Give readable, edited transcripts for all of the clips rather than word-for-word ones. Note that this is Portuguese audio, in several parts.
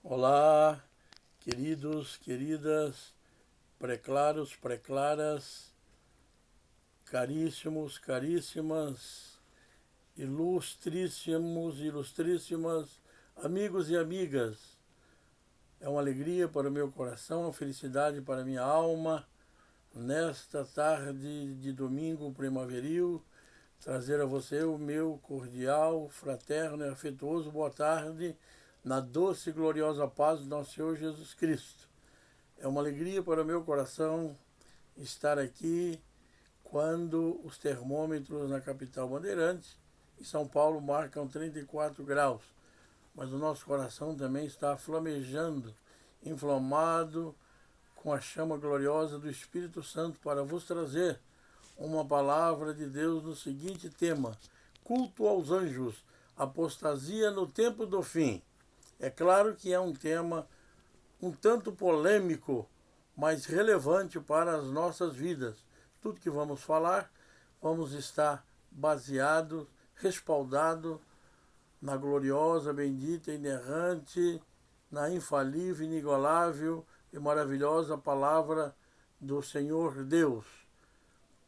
Olá, queridos, queridas, preclaros, preclaras, caríssimos, caríssimas, ilustríssimos, ilustríssimas, amigos e amigas. É uma alegria para o meu coração, uma felicidade para a minha alma, nesta tarde de domingo primaveril, trazer a você o meu cordial, fraterno e afetuoso boa tarde, na doce e gloriosa paz do nosso Senhor Jesus Cristo. É uma alegria para o meu coração estar aqui quando os termômetros na capital Bandeirantes, em São Paulo, marcam 34 graus. Mas o nosso coração também está flamejando, inflamado com a chama gloriosa do Espírito Santo para vos trazer uma palavra de Deus no seguinte tema: culto aos anjos, apostasia no tempo do fim. É claro que é um tema um tanto polêmico, mas relevante para as nossas vidas. Tudo que vamos falar, vamos estar baseado, respaldado na gloriosa, bendita, inerrante, na infalível, inigualável e maravilhosa palavra do Senhor Deus.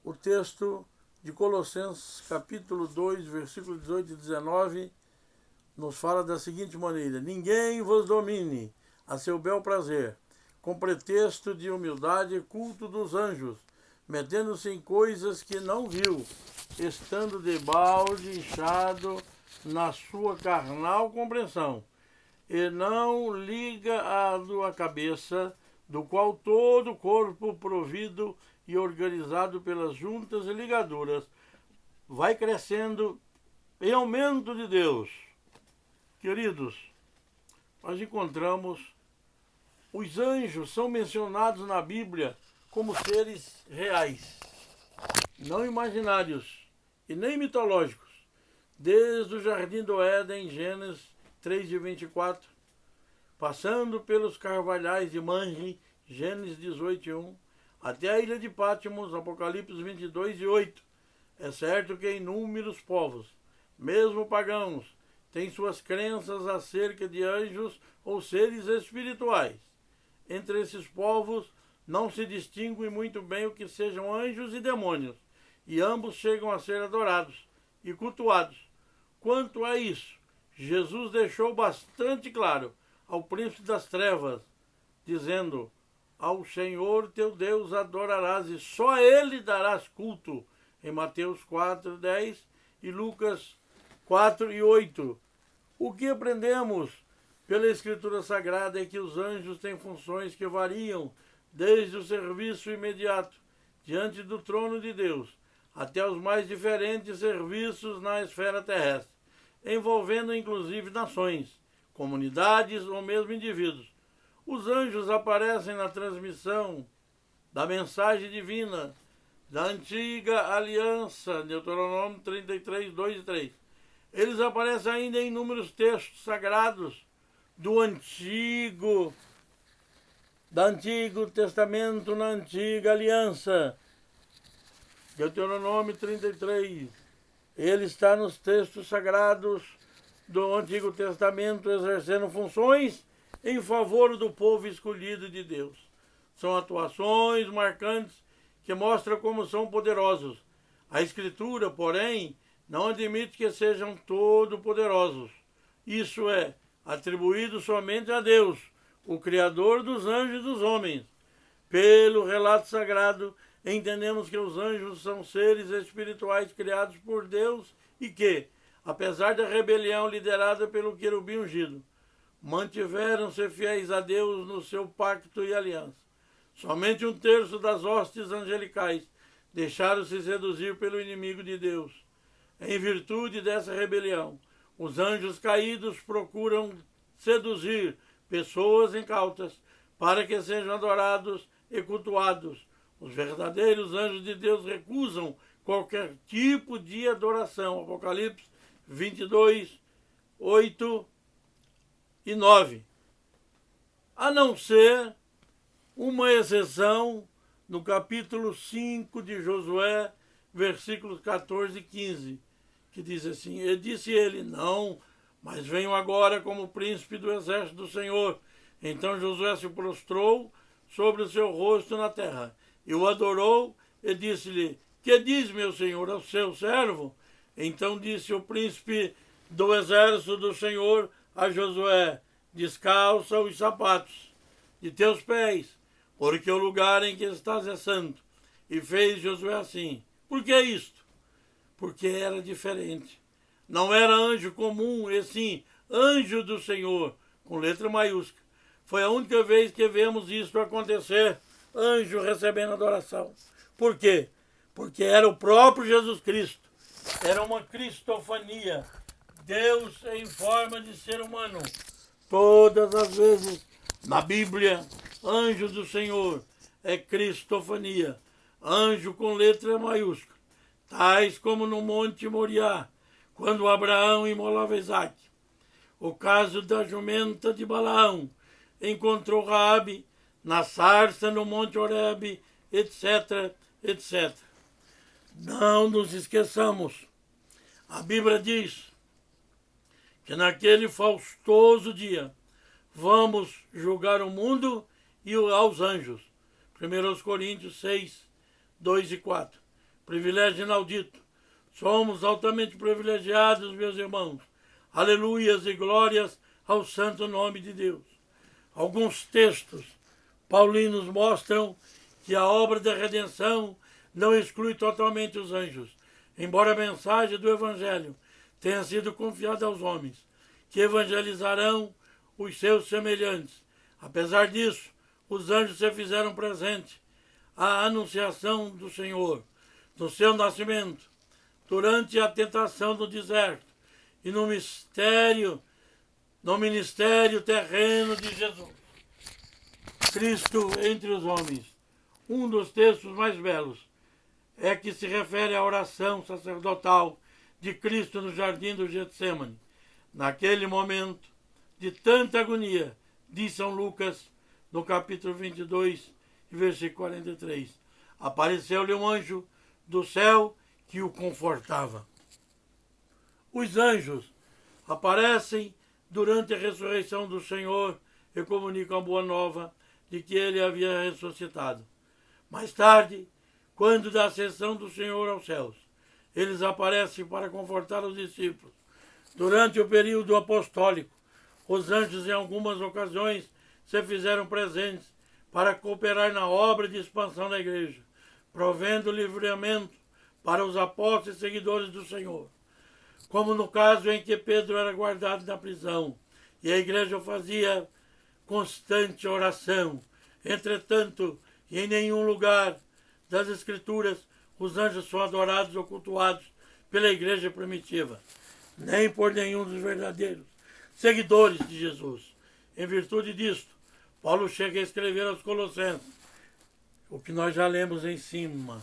O texto de Colossenses, capítulo 2, versículos 18 e 19, nos fala da seguinte maneira: ninguém vos domine a seu bel prazer, com pretexto de humildade e culto dos anjos, metendo-se em coisas que não viu, estando debalde inchado na sua carnal compreensão, e não liga a cabeça, do qual todo o corpo, provido e organizado pelas juntas e ligaduras, vai crescendo em aumento de Deus. Queridos, nós encontramos os anjos são mencionados na Bíblia como seres reais, não imaginários e nem mitológicos. Desde o Jardim do Éden, Gênesis 3:24, passando pelos carvalhais de Manre, Gênesis 18:1, até a ilha de Patmos, Apocalipse 22:8. É certo que inúmeros povos, mesmo pagãos, têm suas crenças acerca de anjos ou seres espirituais. Entre esses povos não se distingue muito bem o que sejam anjos e demônios, e ambos chegam a ser adorados e cultuados. Quanto a isso, Jesus deixou bastante claro ao príncipe das trevas, dizendo: ao Senhor teu Deus adorarás e só a ele darás culto, em Mateus 4:10 e Lucas 4:8. O que aprendemos pela Escritura Sagrada é que os anjos têm funções que variam desde o serviço imediato diante do trono de Deus até os mais diferentes serviços na esfera terrestre, envolvendo inclusive nações, comunidades ou mesmo indivíduos. Os anjos aparecem na transmissão da mensagem divina da antiga aliança, Deuteronômio 33, 2 e 3. Eles aparecem ainda em inúmeros textos sagrados do Antigo Testamento, na antiga aliança, Deuteronômio 33. Ele está nos textos sagrados do Antigo Testamento, exercendo funções em favor do povo escolhido de Deus. São atuações marcantes que mostram como são poderosos. A Escritura, porém, não admite que sejam todo-poderosos. Isso é atribuído somente a Deus, o Criador dos anjos e dos homens. Pelo relato sagrado, entendemos que os anjos são seres espirituais criados por Deus e que, apesar da rebelião liderada pelo querubim ungido, mantiveram-se fiéis a Deus no seu pacto e aliança. Somente 1/3 das hostes angelicais deixaram-se seduzir pelo inimigo de Deus. Em virtude dessa rebelião, os anjos caídos procuram seduzir pessoas incautas para que sejam adorados e cultuados. Os verdadeiros anjos de Deus recusam qualquer tipo de adoração. Apocalipse 22, 8 e 9. A não ser uma exceção no capítulo 5 de Josué, versículos 14 e 15, que diz assim: e disse ele: não mas venho agora como príncipe do exército do Senhor. Então Josué se prostrou sobre o seu rosto na terra, e o adorou, e disse-lhe: que diz meu senhor ao seu servo? Então disse o príncipe do exército do Senhor a Josué: descalça os sapatos de teus pés, porque o lugar em que estás é santo. E fez Josué assim. Por que isto? Porque era diferente. Não era anjo comum, e sim anjo do Senhor, com letra maiúscula. Foi a única vez que vemos isso acontecer, anjo recebendo adoração. Por quê? Porque era o próprio Jesus Cristo. Era uma cristofania. Deus em forma de ser humano. Todas as vezes na Bíblia, anjo do Senhor é cristofania. Anjo com letra maiúscula. Tais como no Monte Moriá, quando Abraão imolava Isaque. O caso da jumenta de Balaão encontrou Raabe na sarça no Monte Horebe, etc, etc. Não nos esqueçamos. A Bíblia diz que naquele faustoso dia vamos julgar o mundo e aos anjos. 1 Coríntios 6, 2 e 4. Privilégio inaudito. Somos altamente privilegiados, meus irmãos. Aleluias e glórias ao santo nome de Deus. Alguns textos paulinos mostram que a obra da redenção não exclui totalmente os anjos, embora a mensagem do Evangelho tenha sido confiada aos homens, que evangelizarão os seus semelhantes. Apesar disso, os anjos se fizeram presentes à anunciação do Senhor, no seu nascimento, durante a tentação do deserto e no ministério terreno de Jesus. Cristo entre os homens. Um dos textos mais belos é que se refere à oração sacerdotal de Cristo no jardim do Getsêmani. Naquele momento de tanta agonia, diz São Lucas, no capítulo 22, versículo 43, apareceu-lhe um anjo do céu que o confortava. Os anjos aparecem durante a ressurreição do Senhor e comunicam a boa nova de que ele havia ressuscitado. Mais tarde, quando da ascensão do Senhor aos céus, eles aparecem para confortar os discípulos. Durante o período apostólico, os anjos em algumas ocasiões se fizeram presentes para cooperar na obra de expansão da igreja, provendo livramento para os apóstolos e seguidores do Senhor. Como no caso em que Pedro era guardado na prisão e a igreja fazia constante oração. Entretanto, em nenhum lugar das Escrituras os anjos são adorados ou cultuados pela igreja primitiva, nem por nenhum dos verdadeiros seguidores de Jesus. Em virtude disto, Paulo chega a escrever aos Colossenses, o que nós já lemos em cima,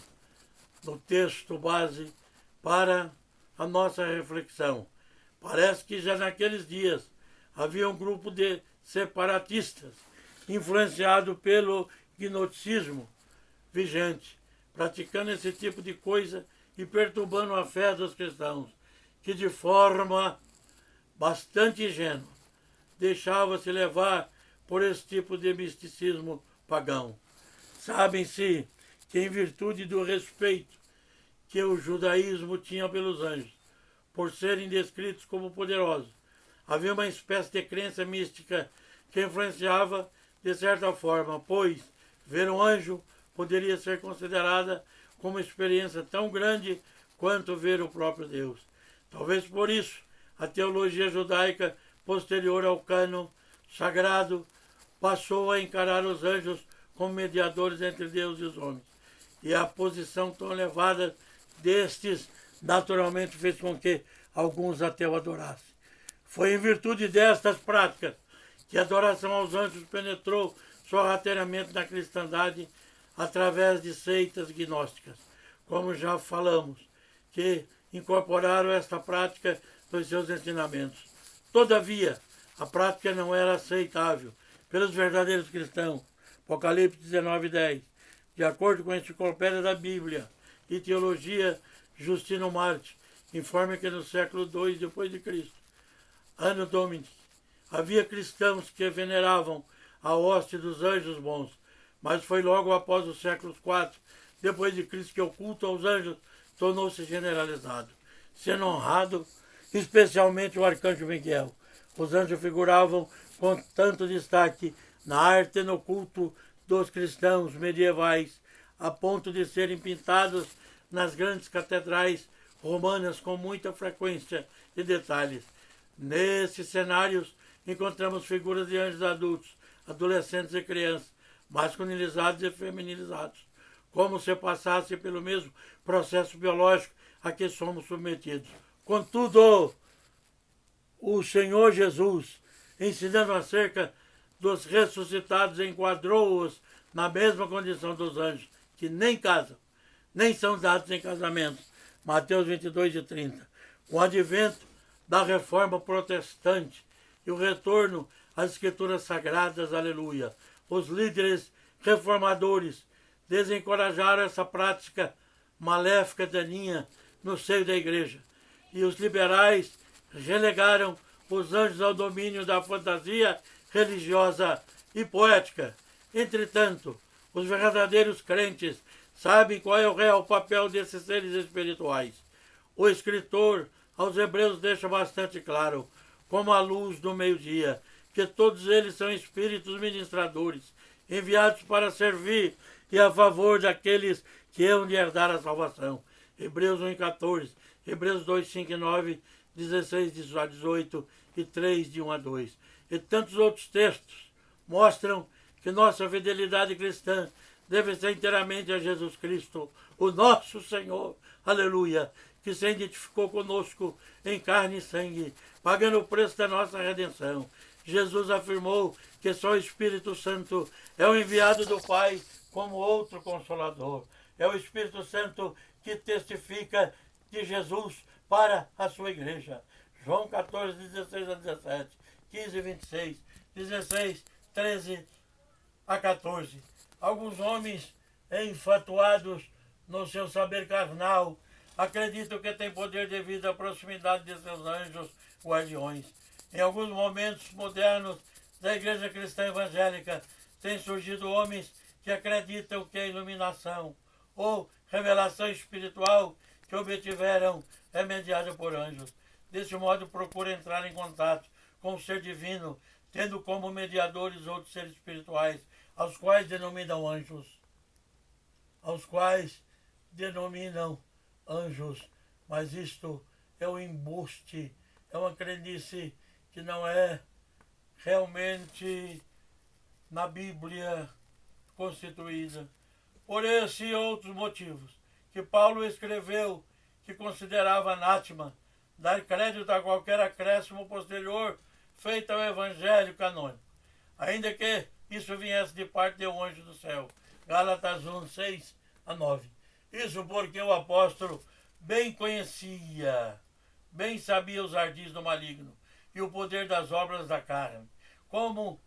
no texto base para a nossa reflexão. Parece que já naqueles dias havia um grupo de separatistas influenciado pelo gnosticismo vigente, praticando esse tipo de coisa e perturbando a fé dos cristãos, que de forma bastante ingênua deixava-se levar por esse tipo de misticismo pagão. Sabem-se que, em virtude do respeito que o judaísmo tinha pelos anjos, por serem descritos como poderosos, havia uma espécie de crença mística que influenciava de certa forma, pois ver um anjo poderia ser considerada como uma experiência tão grande quanto ver o próprio Deus. Talvez por isso a teologia judaica posterior ao cânon sagrado passou a encarar os anjos como mediadores entre Deus e os homens. E a posição tão elevada destes naturalmente fez com que alguns até o adorassem. Foi em virtude destas práticas que a adoração aos anjos penetrou sorrateiramente na cristandade através de seitas gnósticas, como já falamos, que incorporaram esta prática nos seus ensinamentos. Todavia, a prática não era aceitável pelos verdadeiros cristãos. Apocalipse 19:10. De acordo com a Enciclopédia da Bíblia e Teologia Justino Marte, informa que no século II depois de Cristo, Anno Domini. Havia cristãos que veneravam a hoste dos anjos bons, mas foi logo após os séculos IV, depois de Cristo, que o culto aos anjos tornou-se generalizado, sendo honrado especialmente o arcanjo Miguel. Os anjos figuravam com tanto destaque na arte e no culto dos cristãos medievais, a ponto de serem pintados nas grandes catedrais romanas com muita frequência e detalhes. Nesses cenários encontramos figuras de anjos adultos, adolescentes e crianças, masculinizados e feminilizados, como se passasse pelo mesmo processo biológico a que somos submetidos. Contudo, o Senhor Jesus, ensinando acerca dos ressuscitados, enquadrou-os na mesma condição dos anjos, que nem casam, nem são dados em casamento. Mateus 22:30. Com o advento da reforma protestante e o retorno às escrituras sagradas, aleluia, os líderes reformadores desencorajaram essa prática maléfica daninha no seio da igreja, e os liberais relegaram os anjos ao domínio da fantasia religiosa e poética. Entretanto, os verdadeiros crentes sabem qual é o real papel desses seres espirituais. O escritor aos Hebreus deixa bastante claro, como a luz do meio-dia, que todos eles são espíritos ministradores, enviados para servir e a favor daqueles que hão de herdar a salvação. Hebreus 1:14, Hebreus 2:5-9, 16-18 e 3:1-2. E tantos outros textos mostram que nossa fidelidade cristã deve ser inteiramente a Jesus Cristo, o nosso Senhor, aleluia, que se identificou conosco em carne e sangue, pagando o preço da nossa redenção. Jesus afirmou que só o Espírito Santo é o enviado do Pai como outro Consolador. É o Espírito Santo que testifica de Jesus para a sua igreja. João 14, 16-17, 15, 26, 16, 13-14. Alguns homens enfatuados no seu saber carnal acreditam que têm poder devido à proximidade de seus anjos guardiões. Em alguns momentos modernos da igreja cristã evangélica, têm surgido homens que acreditam que a iluminação ou revelação espiritual que obtiveram é mediada por anjos. Desse modo, procura entrar em contato com o ser divino, tendo como mediadores outros seres espirituais, aos quais denominam anjos. Mas isto é um embuste, é uma crendice que não é realmente na Bíblia constituída. Por esse e outros motivos que Paulo escreveu que considerava anátema dar crédito a qualquer acréscimo posterior feito ao evangelho canônico, ainda que isso viesse de parte de um anjo do céu. Gálatas 1, 6-9. Isso porque o apóstolo bem sabia os ardis do maligno e o poder das obras da carne, como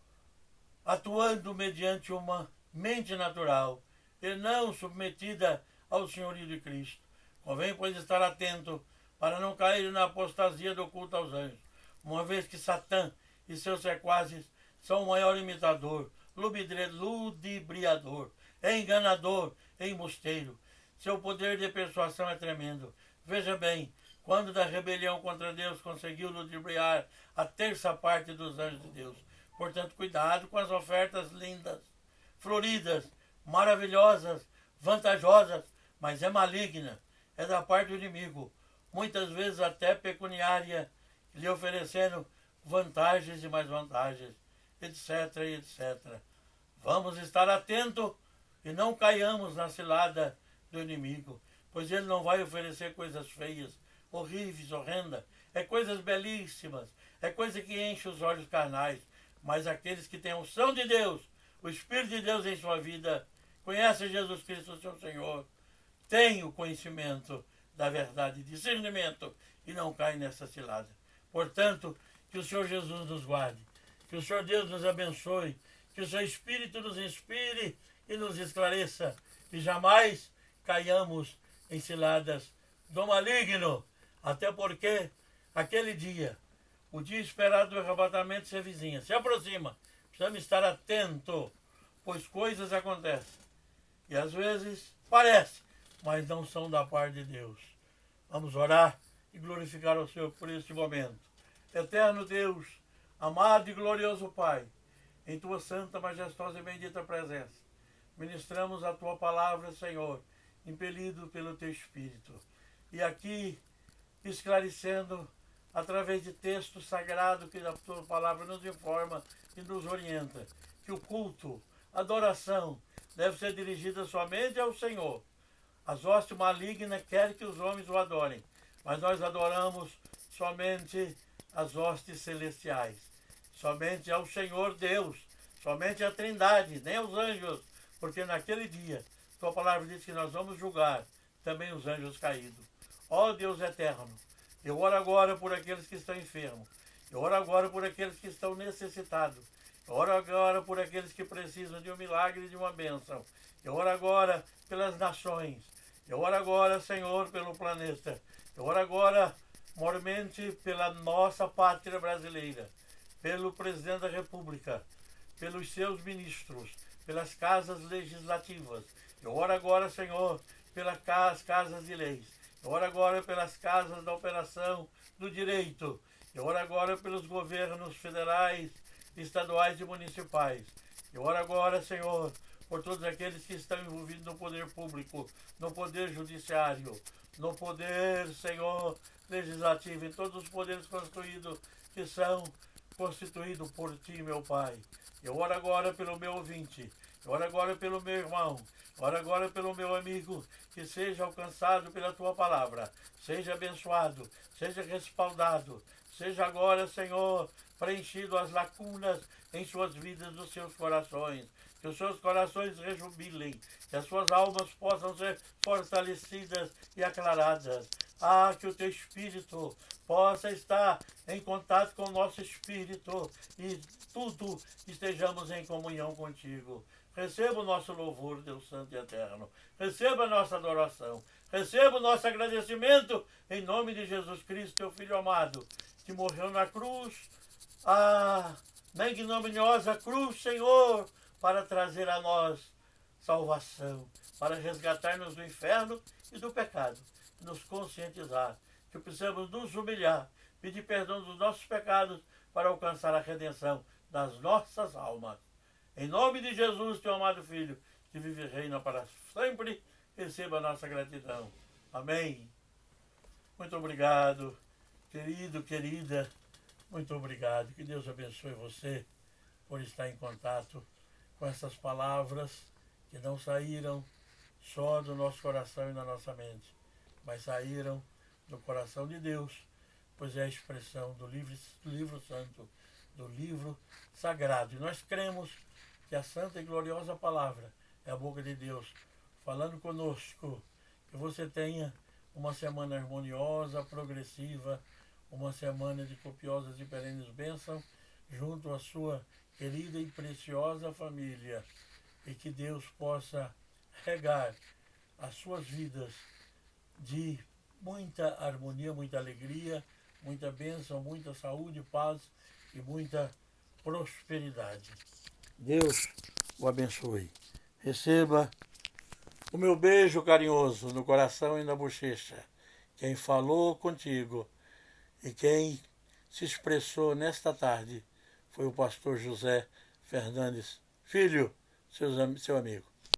atuando mediante uma mente natural e não submetida ao senhorio de Cristo. Convém, pois, estar atento para não cair na apostasia do culto aos anjos, uma vez que Satã e seus sequazes são o maior imitador, ludibriador, enganador e embusteiro. Seu poder de persuasão é tremendo. Veja bem, quando da rebelião contra Deus conseguiu ludibriar a terça parte dos anjos de Deus. Portanto, cuidado com as ofertas lindas, floridas, maravilhosas, vantajosas, mas é maligna, é da parte do inimigo, muitas vezes até pecuniária, lhe oferecendo vantagens e mais vantagens, etc, etc. Vamos estar atentos e não caiamos na cilada do inimigo, pois ele não vai oferecer coisas feias, horríveis, horrendas, é coisas belíssimas, é coisa que enche os olhos carnais, mas aqueles que têm a unção de Deus, o Espírito de Deus em sua vida, conhecem Jesus Cristo, seu Senhor, têm o conhecimento da verdade, discernimento, e não caem nessa cilada. Portanto, que o Senhor Jesus nos guarde, que o Senhor Deus nos abençoe, que o seu Espírito nos inspire e nos esclareça, e jamais caiamos em ciladas do maligno, até porque aquele dia O dia esperado do arrebatamento se avizinha, se aproxima. Precisamos estar atentos, pois coisas acontecem. E às vezes parece, mas não são da parte de Deus. Vamos orar e glorificar o Senhor por este momento. Eterno Deus, amado e glorioso Pai, em Tua santa, majestosa e bendita presença, ministramos a Tua palavra, Senhor, impelido pelo Teu Espírito. E aqui, esclarecendo, através de texto sagrado que a Tua palavra nos informa e nos orienta, que o culto, a adoração, deve ser dirigida somente ao Senhor. As hostes malignas querem que os homens o adorem, mas nós adoramos somente as hostes celestiais, somente ao Senhor Deus, somente à Trindade, nem aos anjos, porque naquele dia, Tua palavra diz que nós vamos julgar também os anjos caídos. Ó Deus eterno, eu oro agora por aqueles que estão enfermos, eu oro agora por aqueles que estão necessitados, eu oro agora por aqueles que precisam de um milagre e de uma bênção, eu oro agora pelas nações, eu oro agora, Senhor, pelo planeta, eu oro agora, mormente, pela nossa pátria brasileira, pelo presidente da República, pelos seus ministros, pelas casas legislativas. Eu oro agora, Senhor, pelas casas de leis. Eu oro agora pelas casas da operação do direito. Eu oro agora pelos governos federais, estaduais e municipais. Eu oro agora, Senhor, por todos aqueles que estão envolvidos no poder público, no poder judiciário, no poder, Senhor, legislativo, em todos os poderes construídos que são constituídos por Ti, meu Pai. Eu oro agora pelo meu ouvinte, eu oro agora pelo meu irmão, eu oro agora pelo meu amigo, que seja alcançado pela Tua palavra, seja abençoado, seja respaldado, seja agora, Senhor, preenchido as lacunas em suas vidas, nos seus corações, que os seus corações rejubilem, que as suas almas possam ser fortalecidas e aclaradas. Ah, que o Teu Espírito possa estar em contato com o nosso Espírito e tudo estejamos em comunhão contigo. Receba o nosso louvor, Deus Santo e Eterno. Receba a nossa adoração. Receba o nosso agradecimento em nome de Jesus Cristo, Teu Filho amado, que morreu na cruz. Na ignominiosa cruz, Senhor, para trazer a nós salvação, para resgatar-nos do inferno e do pecado, nos conscientizar que precisamos nos humilhar, pedir perdão dos nossos pecados para alcançar a redenção das nossas almas. Em nome de Jesus, Teu amado Filho, que vive e reina para sempre, receba a nossa gratidão. Amém. Muito obrigado, querido, querida. Muito obrigado. Que Deus abençoe você por estar em contato com essas palavras que não saíram só do nosso coração e da nossa mente, mas saíram do coração de Deus, pois é a expressão do livro santo, do livro sagrado. E nós cremos que a santa e gloriosa palavra é a boca de Deus falando conosco. Que você tenha uma semana harmoniosa, progressiva, uma semana de copiosas e perenes bênçãos junto à sua querida e preciosa família. E que Deus possa regar as suas vidas de muita harmonia, muita alegria, muita bênção, muita saúde, paz e muita prosperidade. Deus o abençoe. Receba o meu beijo carinhoso no coração e na bochecha. Quem falou contigo e quem se expressou nesta tarde foi o pastor José Fernandes Filho, seu amigo.